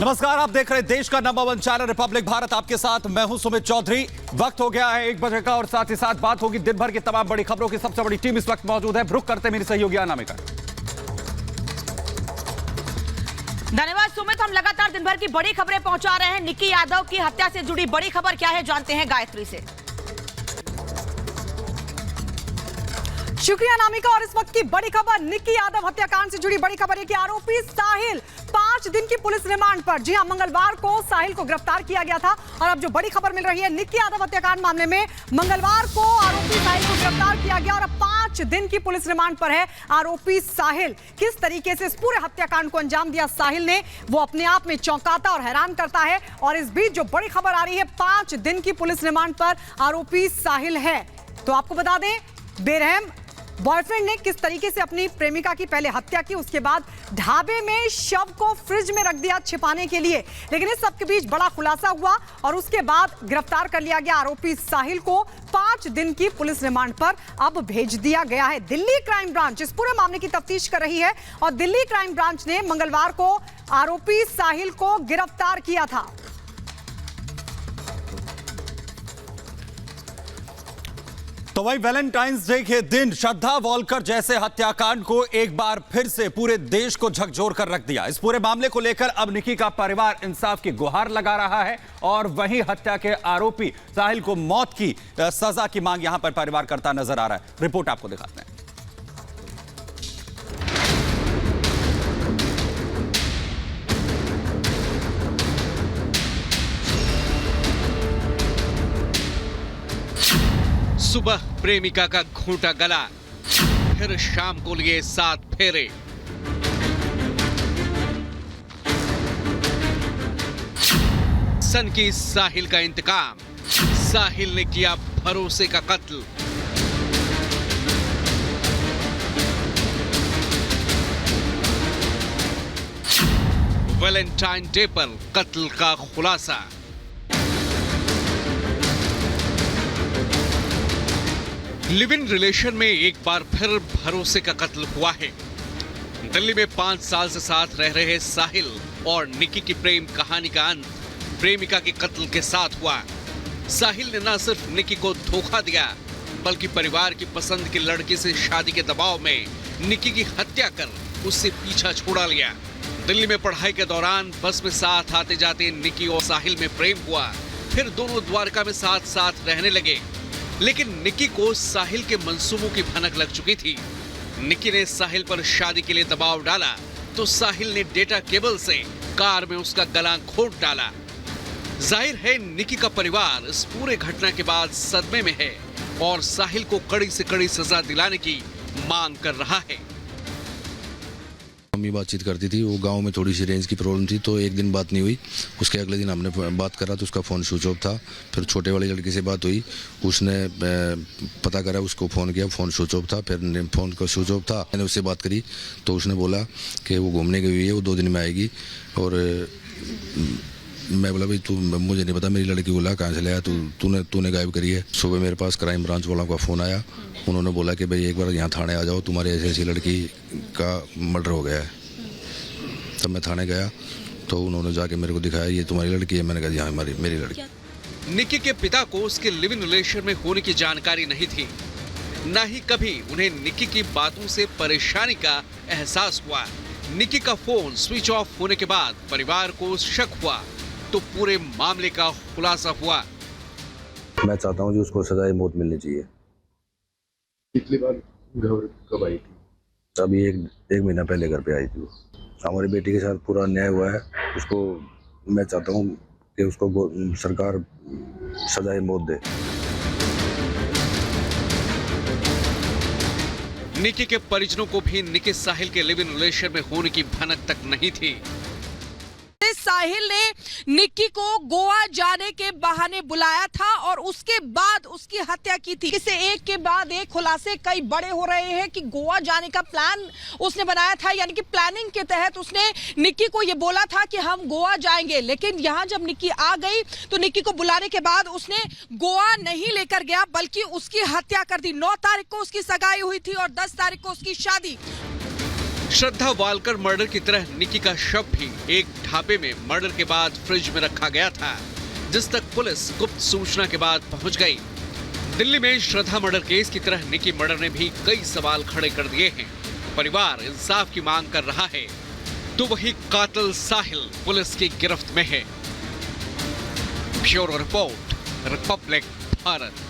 नमस्कार, आप देख रहे हैं देश का नंबर 1 चैनल रिपब्लिक भारत। आपके साथ मैं हूं सुमित चौधरी। वक्त हो गया है 1 बजे का और साथ ही साथ बात होगी दिन भर की तमाम बड़ी खबरों की। सबसे बड़ी टीम इस वक्त मौजूद है। रुक करते मेरी सहयोगी अनामिका। धन्यवाद सुमित। हम लगातार दिन भर की बड़ी खबरें पहुंचा रहे हैं। निक्की यादव की हत्या से जुड़ी बड़ी खबर क्या है, जानते हैं गायत्री से। शुक्रिया अनामिका। और इस वक्त की बड़ी खबर निक्की यादव हत्याकांड से जुड़ी बड़ी खबर है कि आरोपी साहिल 5 दिन की पुलिस रिमांड पर। जी हां, मंगलवार को साहिल को गिरफ्तार किया गया था। और अब जो बड़ी खबर मिल रही है, निक्की यादव हत्याकांड मामले में मंगलवार को आरोपी साहिल को गिरफ्तार किया गया और अब 5 दिन की पुलिस रिमांड पर है आरोपी साहिल। किस तरीके से इस पूरे हत्याकांड को अंजाम दिया साहिल ने, वो अपने आप में चौंकाता और हैरान करता है। और इस बीच जो बड़ी खबर आ रही है, 5 दिन की पुलिस रिमांड पर आरोपी साहिल है। तो आपको बता दें, बेरहम बॉयफ्रेंड ने किस तरीके से अपनी प्रेमिका की पहले हत्या की, उसके बाद ढाबे में शव को फ्रिज में रख दिया छिपाने के लिए। लेकिन इस सब के बीच बड़ा खुलासा हुआ और उसके बाद गिरफ्तार कर लिया गया आरोपी साहिल को। 5 दिन की पुलिस रिमांड पर अब भेज दिया गया है। दिल्ली क्राइम ब्रांच इस पूरे मामले की तफ्तीश कर रही है और दिल्ली क्राइम ब्रांच ने मंगलवार को आरोपी साहिल को गिरफ्तार किया था। तो वही वैलेंटाइंस डे के दिन श्रद्धा वॉलकर जैसे हत्याकांड को एक बार फिर से पूरे देश को झकझोर कर रख दिया। इस पूरे मामले को लेकर अब निक्की का परिवार इंसाफ की गुहार लगा रहा है और वहीं हत्या के आरोपी साहिल को मौत की सजा की मांग यहां पर परिवार करता नजर आ रहा है। रिपोर्ट आपको दिखाते हैं। सुबह प्रेमिका का घूंटा गला, फिर शाम को लिए 7 फेरे। सन की साहिल का इंतकाम, साहिल ने किया भरोसे का कत्ल। वैलेंटाइन डे पर कत्ल का खुलासा। लिव इन रिलेशन में एक बार फिर भरोसे का कत्ल हुआ है। दिल्ली में 5 साल से साथ रह रहे साहिल और निक्की की प्रेम कहानी का अंत प्रेमिका के कत्ल के साथ हुआ। साहिल ने न सिर्फ निक्की को धोखा दिया, बल्कि परिवार की पसंद की लड़की से शादी के दबाव में निक्की की हत्या कर उससे पीछा छुड़ा लिया। दिल्ली में पढ़ाई के दौरान बस में साथ आते जाते निक्की और साहिल में प्रेम हुआ। फिर दोनों द्वारका में साथ साथ रहने लगे। लेकिन निक्की को साहिल के मंसूबों की भनक लग चुकी थी। निक्की ने साहिल पर शादी के लिए दबाव डाला तो साहिल ने डेटा केबल से कार में उसका गला घोंट डाला। जाहिर है निक्की का परिवार इस पूरे घटना के बाद सदमे में है और साहिल को कड़ी से कड़ी सजा दिलाने की मांग कर रहा है। मम्मी बातचीत करती थी, वो गांव में थोड़ी सी रेंज की प्रॉब्लम थी तो एक दिन बात नहीं हुई। उसके अगले दिन हमने बात करा तो उसका फ़ोन स्विच ऑफ था। फिर छोटे वाली लड़की से बात हुई, उसने पता करा, उसको फ़ोन किया, फ़ोन स्विच ऑफ था। फिर फ़ोन का स्विच ऑफ था, मैंने उससे बात करी तो उसने बोला कि वो घूमने गई हुई है, वो 2 दिन में आएगी। और मैं बोला भाई तू, मुझे नहीं पता, मेरी लड़की बोला कहाँ से लाया तूने गायब करी है। सुबह मेरे पास क्राइम ब्रांच वालों का फ़ोन आया। उन्होंने बोला कि भाई एक बार यहाँ थाने आ जाओ, तुम्हारी ऐसी लड़की का मर्डर हो गया है। तब मैं थाने गया तो उन्होंने जाके मेरे को दिखाया, ये तुम्हारी लड़की है। मैंने कहा हाँ मेरी लड़की। निक्की के पिता को उसके लिव इन रिलेशन में होने की जानकारी नहीं थी, न ही कभी उन्हें निक्की की बातों से परेशानी का एहसास हुआ। निक्की का फोन स्विच ऑफ होने के बाद परिवार को शक हुआ तो पूरे मामले का खुलासा हुआ। मैं चाहता हूँ कि उसको सजाए मौत मिलनी चाहिए। पिछली बार घर कब आई थी? अभी एक महीना पहले घर पे आई थी। हमारी बेटी के साथ पूरा अन्याय हुआ है। उसको मैं चाहता हूँ कि उसको सरकार सजाए मौत दे। निक्की के परिजनों को भी निक्की साहिल के लिव इन रिलेशन में होने की भनक तक नहीं थी। साहिल ने निक्की को गोवा जाने के बहाने बुलाया था और उसके बाद उसकी हत्या की थी। इसे एक के बाद एक खुलासे कई बड़े हो रहे हैं कि गोवा जाने का प्लान उसने बनाया था, यानी कि प्लानिंग के तहत उसने निक्की को ये बोला था कि हम गोवा जाएंगे। लेकिन यहाँ जब निक्की आ गई तो निक्की को बुलाने के बाद उसने गोवा नहीं लेकर गया, बल्कि उसकी हत्या कर दी। 9 तारीख को उसकी सगाई हुई थी और 10 तारीख को उसकी शादी। श्रद्धा वालकर मर्डर की तरह निकी का शव भी एक ढाबे में मर्डर के बाद फ्रिज में रखा गया था, जिस तक पुलिस गुप्त सूचना के बाद पहुंच गई। दिल्ली में श्रद्धा मर्डर केस की तरह निकी मर्डर ने भी कई सवाल खड़े कर दिए हैं। परिवार इंसाफ की मांग कर रहा है, तो वही कातिल साहिल पुलिस की गिरफ्त में है। Bureau report, Republic Bharat.